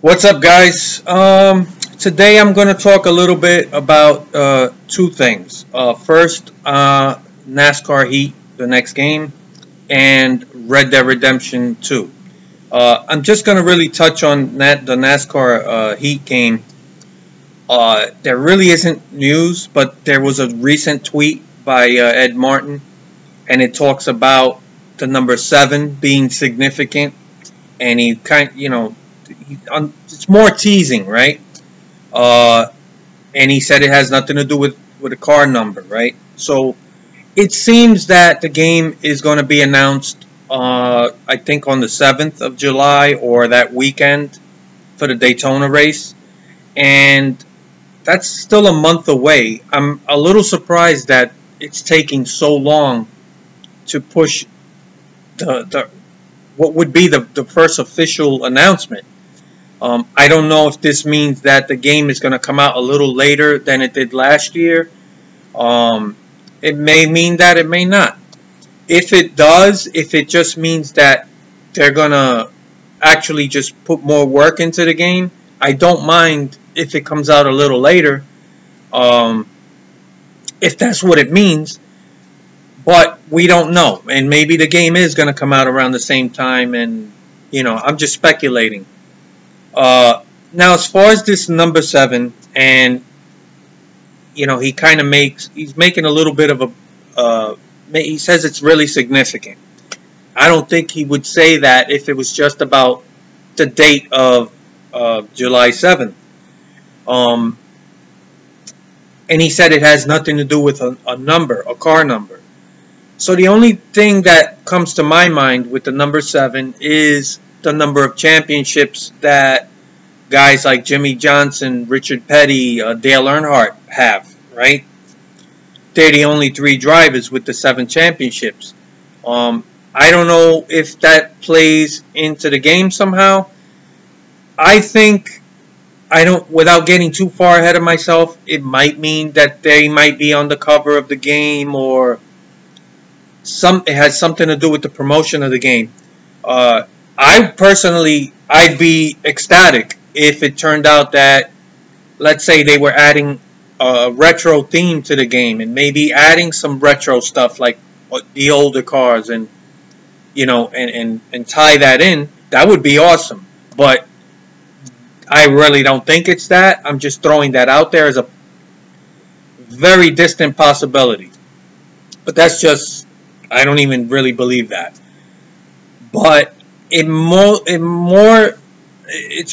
What's up, guys? Today I'm going to talk a little bit about two things. First, NASCAR Heat, the next game, and Red Dead Redemption 2. I'm just going to really touch on the NASCAR Heat game. There really isn't news, but there was a recent tweet by Ed Martin, and it talks about the number 7 being significant, and he it's more teasing, right? And he said it has nothing to do with a car number, right? So it seems that the game is going to be announced, I think, on the 7th of July or that weekend for the Daytona race, and that's still a month away. I'm a little surprised that it's taking so long to push what would be the first official announcement. I don't know if this means that the game is going to come out a little later than it did last year. It may mean that, it may not. If it does, if it just means that they're going to actually just put more work into the game, I don't mind if it comes out a little later, if that's what it means. But we don't know, and maybe the game is going to come out around the same time, and I'm just speculating. Now, as far as this number 7, and he's making a little bit of he says it's really significant. I don't think he would say that if it was just about the date of July 7th. And he said it has nothing to do with a number, a car number. So the only thing that comes to my mind with the number 7 is the number of championships that guys like Jimmy Johnson, Richard Petty, Dale Earnhardt have, right? They're the only 3 drivers with the 7 championships. I don't know if that plays into the game somehow. I think, without getting too far ahead of myself, it might mean that they might be on the cover of the game, or it has something to do with the promotion of the game. I'd be ecstatic if it turned out that, let's say, they were adding a retro theme to the game, and maybe adding some retro stuff like the older cars, and and tie that in. That would be awesome. But I really don't think it's that. I'm just throwing that out there as a very distant possibility. But that's just, I don't even really believe that. But it's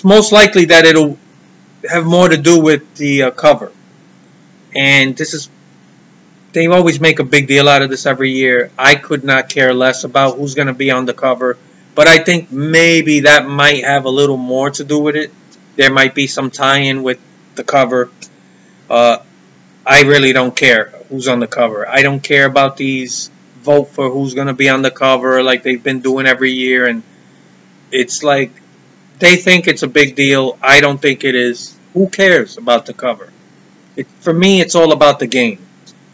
most likely that it'll have more to do with the cover. And they always make a big deal out of this every year. I could not care less about who's going to be on the cover. But I think maybe that might have a little more to do with it. There might be some tie-in with the cover. I really don't care who's on the cover. I don't care about these vote for who's going to be on the cover like they've been doing every year. And it's like, they think it's a big deal. I don't think it is. Who cares about the cover? For me, it's all about the game.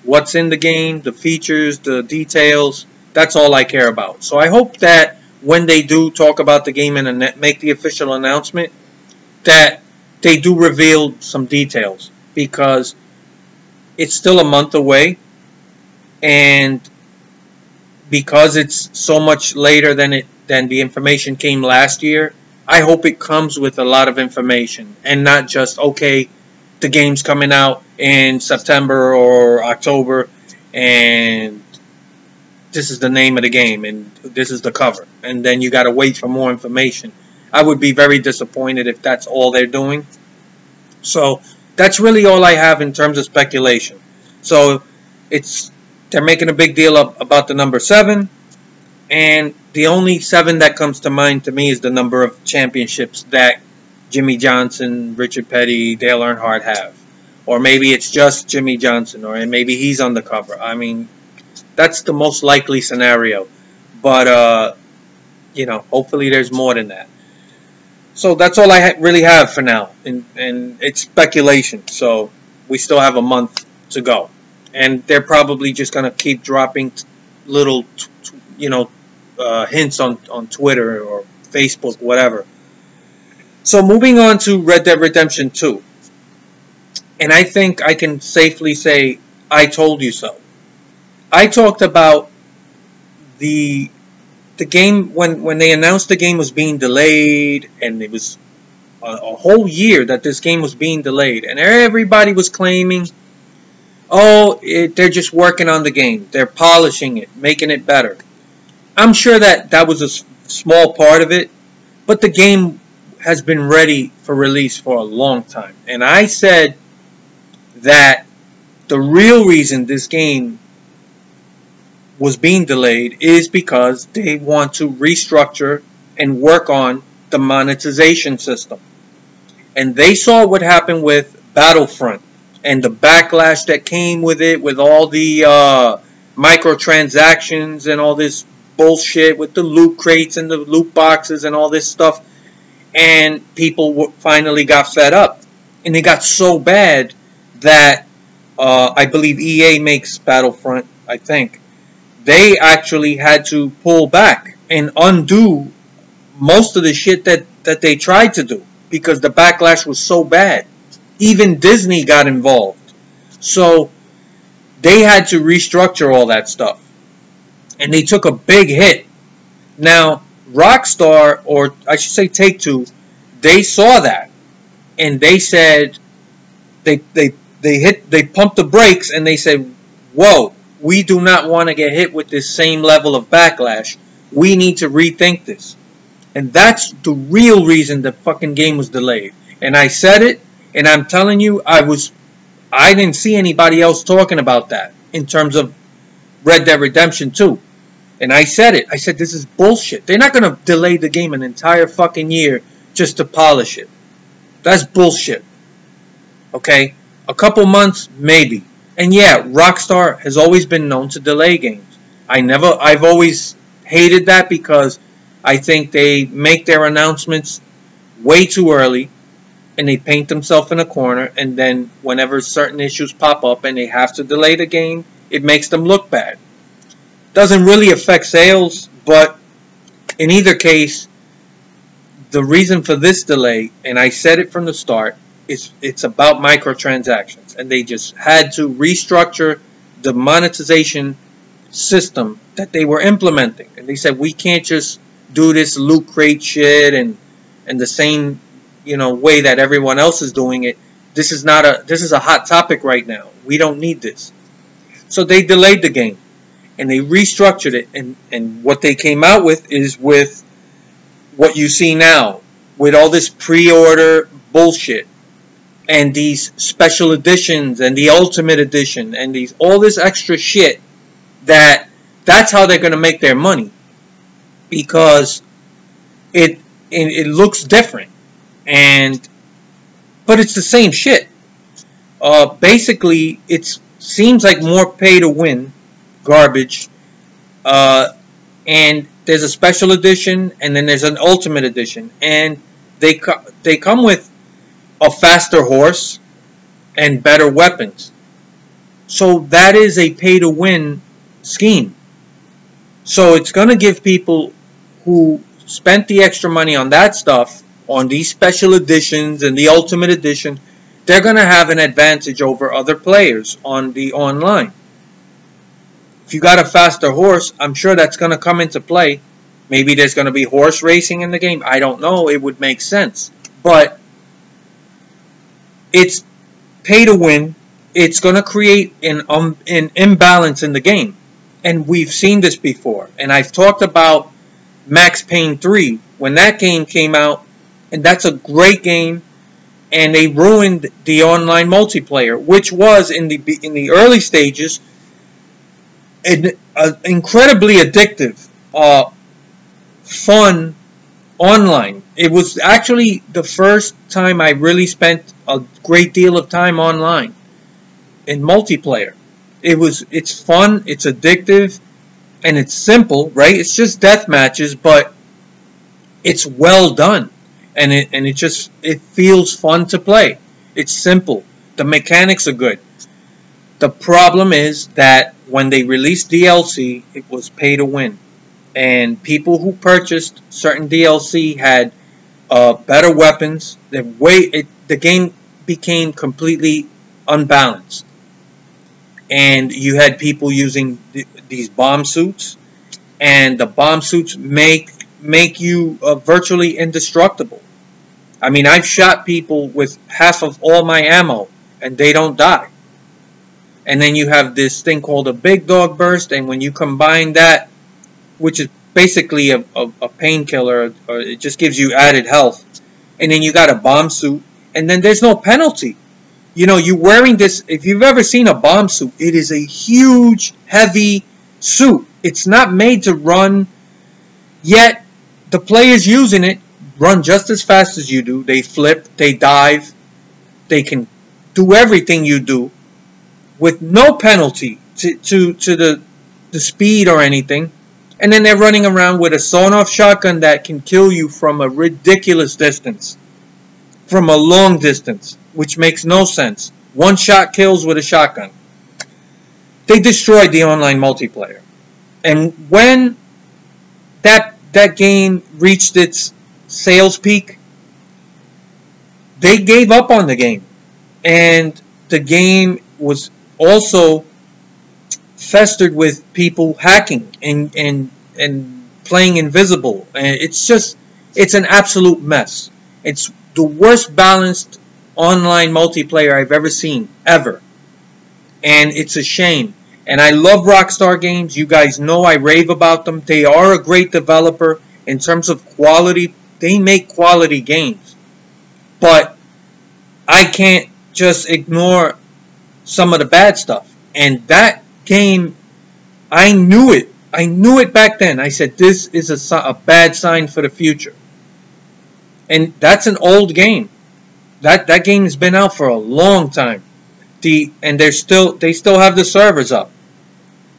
What's in the game, the features, the details. That's all I care about. So I hope that when they do talk about the game and make the official announcement, that they do reveal some details, because it's still a month away, and because it's so much later than the information came last year, I hope it comes with a lot of information, and not just, okay, the game's coming out in September or October, and this is the name of the game, and this is the cover, and then you got to wait for more information. I would be very disappointed if that's all they're doing. So that's really all I have in terms of speculation. So they're making a big deal about the number 7, and the only 7 that comes to mind to me is the number of championships that Jimmy Johnson, Richard Petty, Dale Earnhardt have. Or maybe it's just Jimmy Johnson, or maybe he's on the cover. I mean, that's the most likely scenario. But, hopefully there's more than that. So that's all I really have for now, and it's speculation. So we still have a month to go, and they're probably just gonna keep dropping little, hints on Twitter or Facebook, whatever. So moving on to Red Dead Redemption 2. And I think I can safely say, I told you so. I talked about the game when they announced the game was being delayed, and it was a whole year that this game was being delayed, and everybody was claiming, oh, they're just working on the game, they're polishing it, making it better. I'm sure that was a small part of it, but the game has been ready for release for a long time. And I said that the real reason this game was being delayed is because they want to restructure and work on the monetization system. And they saw what happened with Battlefront and the backlash that came with it, with all the microtransactions and all this bullshit with the loot crates and the loot boxes and all this stuff. And people finally got fed up. And it got so bad that I believe EA makes Battlefront, I think. They actually had to pull back and undo most of the shit that they tried to do, because the backlash was so bad. Even Disney got involved. So they had to restructure all that stuff. And they took a big hit. Now, Rockstar, or I should say Take-Two, they saw that. And they said, they pumped the brakes and they said, whoa, we do not want to get hit with this same level of backlash. We need to rethink this. And that's the real reason the fucking game was delayed. And I said it, and I'm telling you, I didn't see anybody else talking about that in terms of Red Dead Redemption 2. And I said it. I said, this is bullshit. They're not going to delay the game an entire fucking year just to polish it. That's bullshit. Okay? A couple months, maybe. And yeah, Rockstar has always been known to delay games. I've always hated that, because I think they make their announcements way too early and they paint themselves in a corner, and then whenever certain issues pop up and they have to delay the game, it makes them look bad. Doesn't really affect sales, but in either case, the reason for this delay, and I said it from the start, it's about microtransactions, and they just had to restructure the monetization system that they were implementing. And they said, we can't just do this loot crate shit and the same, way that everyone else is doing it. This is a hot topic right now. We don't need this. So they delayed the game and they restructured it, and what they came out with is with what you see now, with all this pre-order bullshit and these special editions and the ultimate edition and all this extra shit. That's how they're going to make their money, because it looks different, but it's the same shit. Basically, it seems like more pay to win garbage, and there's a special edition and then there's an ultimate edition, and they come with a faster horse and better weapons. So that is a pay to win scheme. So it's going to give people who spent the extra money on that stuff, on these special editions and the ultimate edition, they're going to have an advantage over other players on the online. If you got a faster horse, I'm sure that's going to come into play. Maybe there's going to be horse racing in the game. I don't know. It would make sense. But it's pay to win. It's going to create an imbalance in the game. And we've seen this before. And I've talked about Max Payne 3 when that game came out. And that's a great game. And they ruined the online multiplayer, which was in the early stages an incredibly addictive, fun online. It was actually the first time I really spent a great deal of time online in multiplayer. It's fun, it's addictive, and it's simple, right? It's just death matches, but it's well done, and it feels fun to play. It's simple. The mechanics are good. The problem is that when they released DLC, it was pay to win. And people who purchased certain DLC had better weapons. The game became completely unbalanced, and you had people using these bomb suits, and the bomb suits make you virtually indestructible. I mean, I've shot people with half of all my ammo, and they don't die. And then you have this thing called a big dog burst, and when you combine that, which is basically a painkiller, or it just gives you added health, and then you got a bomb suit, and then there's no penalty. You know, you're wearing this, if you've ever seen a bomb suit, it is a huge, heavy suit. It's not made to run, yet the players using it run just as fast as you do. They flip, they dive, they can do everything you do with no penalty to the speed or anything. And then they're running around with a sawn-off shotgun that can kill you from a ridiculous distance, from a long distance, which makes no sense. One shot kills with a shotgun. They destroyed the online multiplayer. And when that game reached its sales peak, they gave up on the game. And the game was also festered with people hacking and playing invisible. And it's an absolute mess. It's the worst balanced online multiplayer I've ever seen, ever. And it's a shame. And I love Rockstar Games. You guys know I rave about them. They are a great developer in terms of quality. They make quality games. But I can't just ignore some of the bad stuff. And that game, I knew it. I knew it back then. I said, this is a bad sign for the future. And that's an old game. That game has been out for a long time. And they still have the servers up.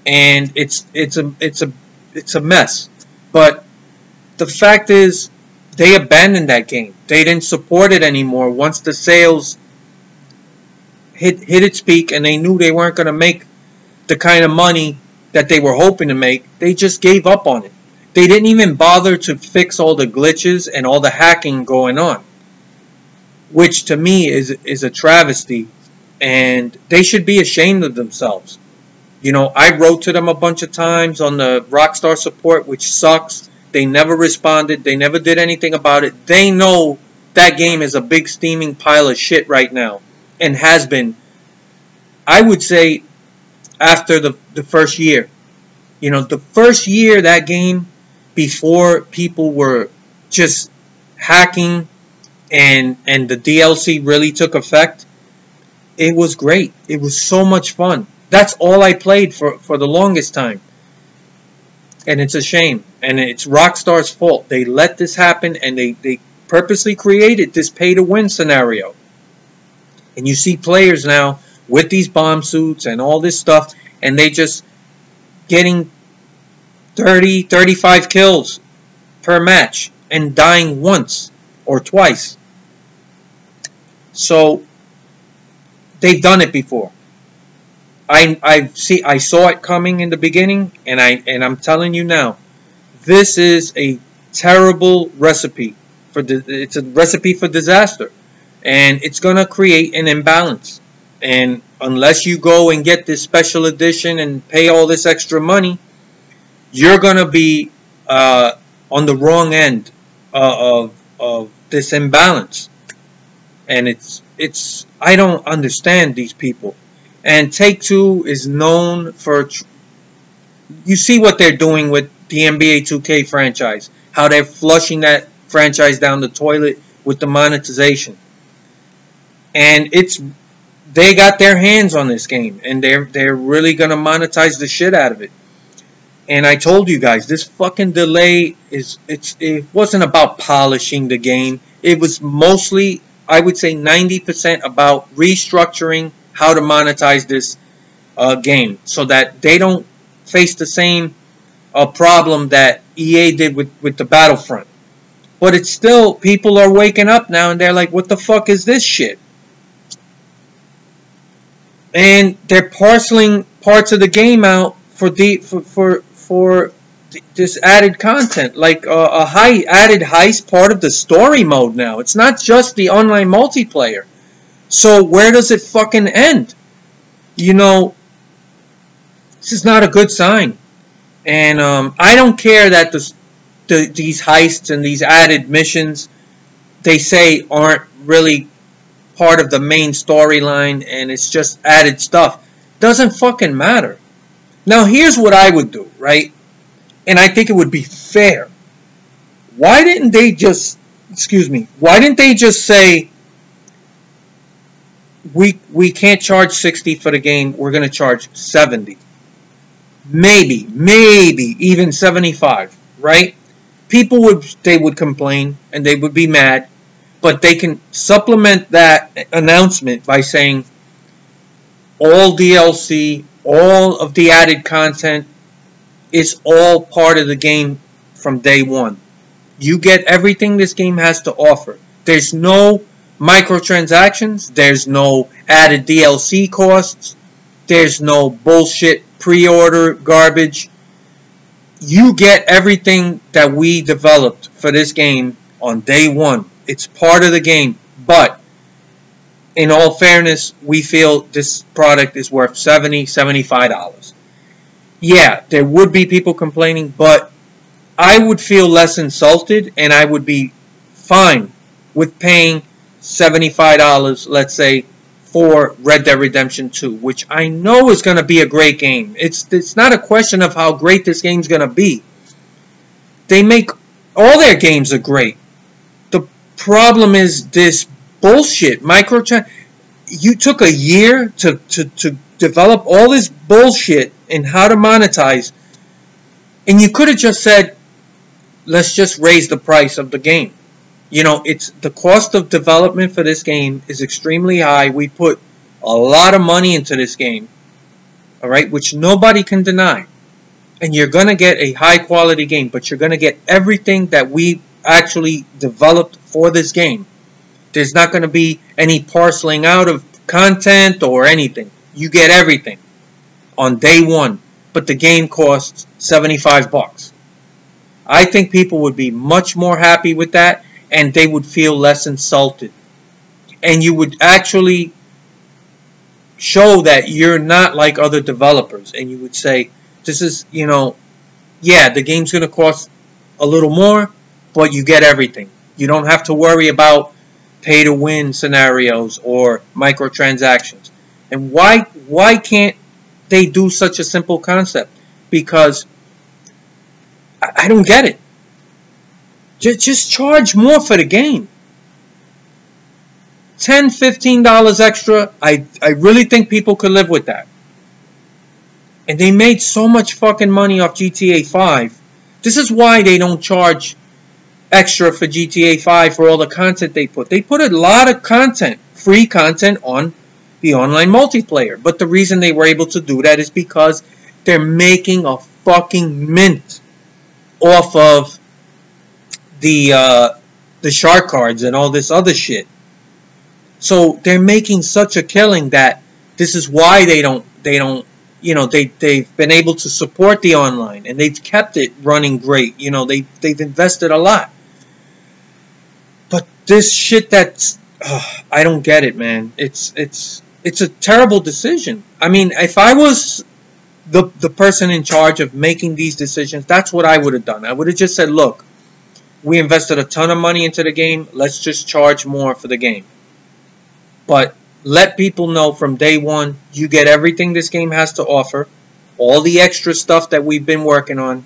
And it's a mess. But the fact is, they abandoned that game. They didn't support it anymore once the sales hit its peak, and they knew they weren't going to make the kind of money that they were hoping to make. They just gave up on it. They didn't even bother to fix all the glitches and all the hacking going on, which to me is a travesty, and they should be ashamed of themselves. You know, I wrote to them a bunch of times on the Rockstar support, which sucks. They never responded. They never did anything about it. They know that game is a big steaming pile of shit right now, and has been, I would say, after the first year. You know, the first year that game, before people were just hacking and the DLC really took effect, it was great. It was so much fun. That's all I played for the longest time. And it's a shame. And it's Rockstar's fault. They let this happen, and they purposely created this pay-to-win scenario. And you see players now with these bomb suits and all this stuff, and they just getting 30, 35 kills per match and dying once or twice. So they've done it before. I saw it coming in the beginning, and I'm telling you now, this is a terrible recipe it's a recipe for disaster, and it's gonna create an imbalance. And unless you go and get this special edition and pay all this extra money, you're going to be on the wrong end of this imbalance. And I don't understand these people. And Take-Two is known for, you see what they're doing with the NBA 2K franchise, how they're flushing that franchise down the toilet with the monetization. And they got their hands on this game, and they're really gonna monetize the shit out of it. And I told you guys, this fucking delay it wasn't about polishing the game. It was mostly, I would say 90% about restructuring how to monetize this game, so that they don't face the same problem that EA did with the Battlefront. But it's still, people are waking up now, and they're like, what the fuck is this shit? And they're parceling parts of the game out for this added content, like a added heist part of the story mode now. It's not just the online multiplayer. So where does it fucking end? You know, this is not a good sign. And I don't care that these heists and these added missions, they say aren't really part of the main storyline and it's just added stuff. Doesn't fucking matter. Now here's what I would do, right? And I think it would be fair. Why didn't they just, why didn't they just say, we can't charge 60 for the game, we're going to charge 70. Maybe even 75, right? People would complain and they would be mad, but they can supplement that announcement by saying all DLC, all of the added content is all part of the game from day one. You get everything this game has to offer. There's no microtransactions, there's no added DLC costs, there's no bullshit pre-order garbage. You get everything that we developed for this game on day one. It's part of the game, but in all fairness, we feel this product is worth $70, $75. Yeah, there would be people complaining, but I would feel less insulted and I would be fine with paying $75, let's say, for Red Dead Redemption 2, which I know is going to be a great game. It's not a question of how great this game's going to be. They make all their games are great. The problem is this bullshit. You took a year to develop all this bullshit and how to monetize, and you could have just said, let's just raise the price of the game. You know, it's the cost of development for this game is extremely high. We put a lot of money into this game, all right, which nobody can deny. And you're going to get a high quality game, but you're going to get everything that we actually developed for this game. There's not going to be any parceling out of content or anything. You get everything on day one, but the game costs $75. I think people would be much more happy with that, and they would feel less insulted. And you would actually show that you're not like other developers. And you would say, this is, you know, yeah, the game's going to cost a little more, but you get everything. You don't have to worry about pay-to-win scenarios or microtransactions. And why can't they do such a simple concept? Because I don't get it. Just charge more for the game. $10, $15 extra, I really think people could live with that. And they made so much fucking money off GTA 5. This is why they don't charge extra for GTA 5 for all the content they put. They put a lot of content, free content, on the online multiplayer. But the reason they were able to do that is because they're making a fucking mint off of the shark cards and all this other shit. So they're making such a killing that this is why they don't you know, they've been able to support the online and they've kept it running great. You know, they've invested a lot. But this shit that's I don't get it, man. It's a terrible decision. I mean, if I was the person in charge of making these decisions, that's what I would have done. I would have just said, look, we invested a ton of money into the game. Let's just charge more for the game. But let people know from day one, you get everything this game has to offer, all the extra stuff that we've been working on,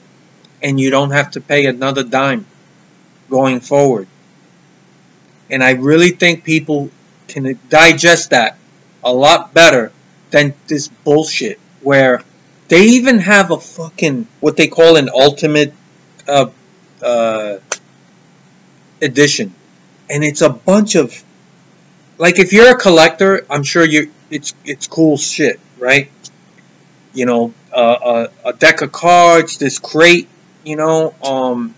and you don't have to pay another dime going forward. And I really think people can digest that a lot better than this bullshit where they even have a fucking, what they call an ultimate edition. And it's a bunch of, like, if you're a collector, I'm sure it's cool shit, right? You know, a deck of cards, this crate, you know,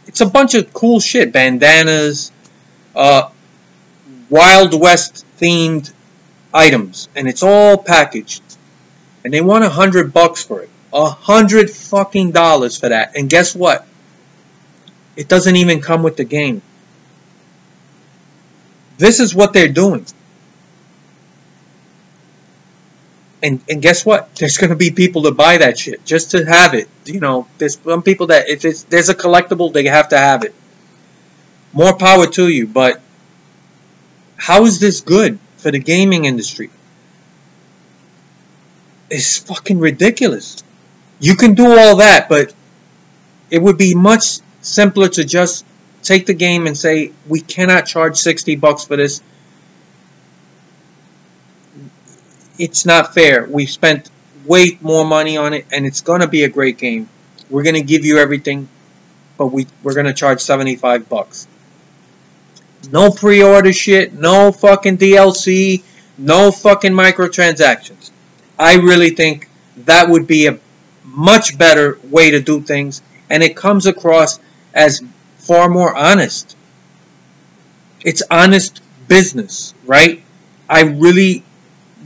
it's a bunch of cool shit, bandanas, Wild West themed items, and it's all packaged. And they want $100 for it. $100 fucking dollars for that. And guess what? It doesn't even come with the game. This is what they're doing. And guess what? There's going to be people to buy that shit just to have it. You know, there's some people that if there's a collectible, they have to have it. More power to you, but how is this good for the gaming industry? It's fucking ridiculous. You can do all that, but it would be much simpler to just take the game and say, we cannot charge $60 for this. It's not fair. We spent way more money on it, and it's going to be a great game. We're going to give you everything, but we're going to charge $75. No pre-order shit, no fucking DLC, no fucking microtransactions. I really think that would be a much better way to do things, and it comes across as far more honest. It's honest business, right? I really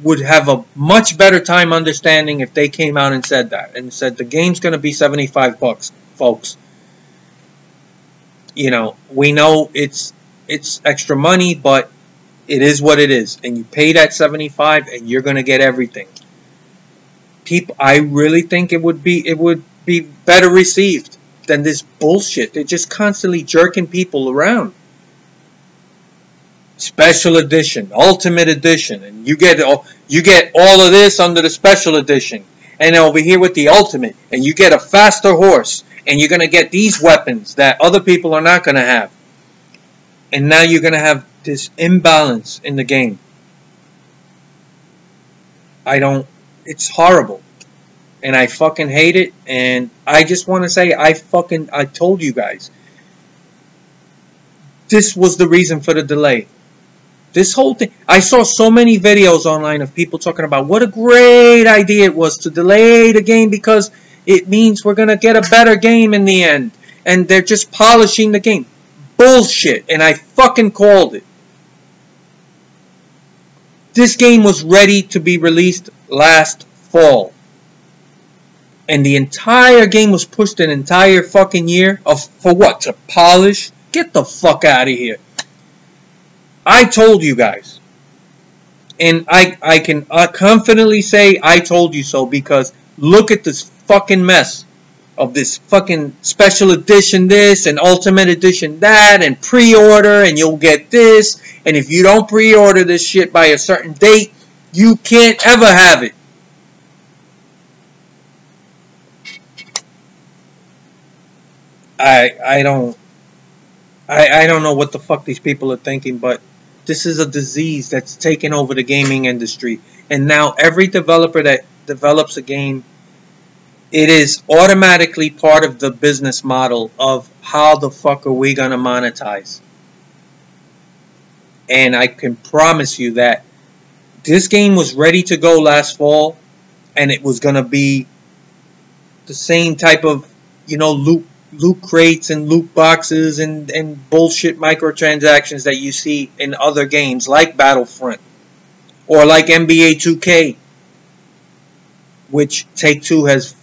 would have a much better time understanding if they came out and said that, and said the game's going to be $75, folks. You know, we know it's extra money, but it is what it is, and you pay that $75 and you're going to get everything. People, I really think it would be better received than this bullshit. They're just constantly jerking people around. Special edition, ultimate edition, and you get all of this under the special edition, and over here with the ultimate, and you get a faster horse, and you're going to get these weapons that other people are not going to have. And now you're going to have this imbalance in the game. It's horrible. And I fucking hate it. And I just want to say, I told you guys. This was the reason for the delay. This whole thing. I saw so many videos online of people talking about what a great idea it was to delay the game because it means we're going to get a better game in the end. And they're just polishing the game. Bullshit, and I fucking called it. This game was ready to be released last fall. And the entire game was pushed an entire fucking year for what? To polish? Get the fuck out of here. I told you guys. And I can confidently say I told you so because look at this fucking mess. Of this fucking special edition this and ultimate edition that and pre-order and you'll get this and if you don't pre-order this shit by a certain date you can't ever have it. I don't know what the fuck these people are thinking, but this is a disease that's taken over the gaming industry, and now every developer that develops a game, it is automatically part of the business model of how the fuck are we going to monetize. And I can promise you that this game was ready to go last fall, and it was going to be the same type of, you know, loot crates and loot boxes and bullshit microtransactions that you see in other games like Battlefront or like NBA 2K, which Take-Two has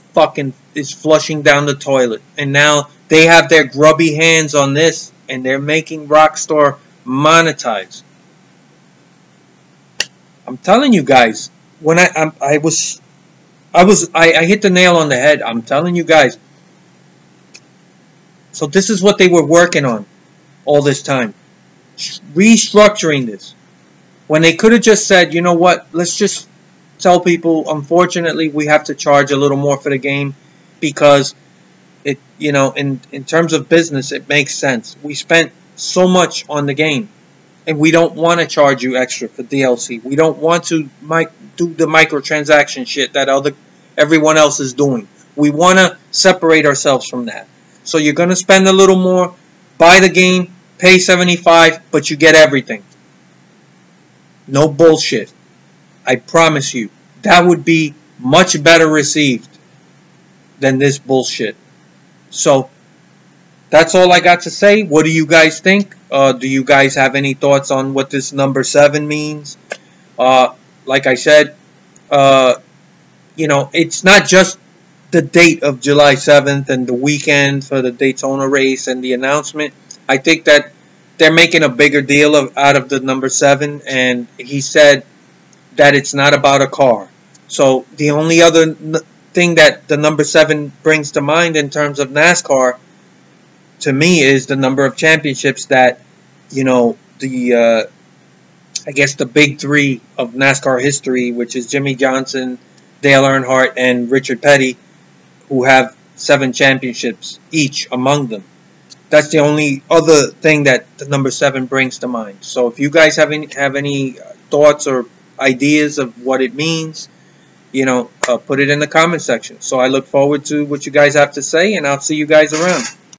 is flushing down the toilet, and now they have their grubby hands on this, and they're making Rockstar monetize. I'm telling you guys, when I hit the nail on the head. I'm telling you guys. So this is what they were working on all this time, restructuring this, when they could have just said, you know what, let's just tell people, unfortunately, we have to charge a little more for the game because it, you know, in terms of business, it makes sense. We spent so much on the game, and we don't want to charge you extra for DLC. We don't want to do the microtransaction shit that everyone else is doing. We want to separate ourselves from that. So you're going to spend a little more, buy the game, pay $75, but you get everything. No bullshit. I promise you, that would be much better received than this bullshit. So, that's all I got to say. What do you guys think? Do you guys have any thoughts on what this number 7 means? Like I said, you know, it's not just the date of July 7th and the weekend for the Daytona race and the announcement, I think that they're making a bigger deal out of the number 7, and he said that it's not about a car. So the only other thing that the number 7 brings to mind in terms of NASCAR, to me, is the number of championships that, I guess the big 3 of NASCAR history, which is Jimmy Johnson, Dale Earnhardt, and Richard Petty, who have 7 championships each among them. That's the only other thing that the number 7 brings to mind. So if you guys have any thoughts or ideas of what it means, put it in the comment section. So I look forward to what you guys have to say, and I'll see you guys around.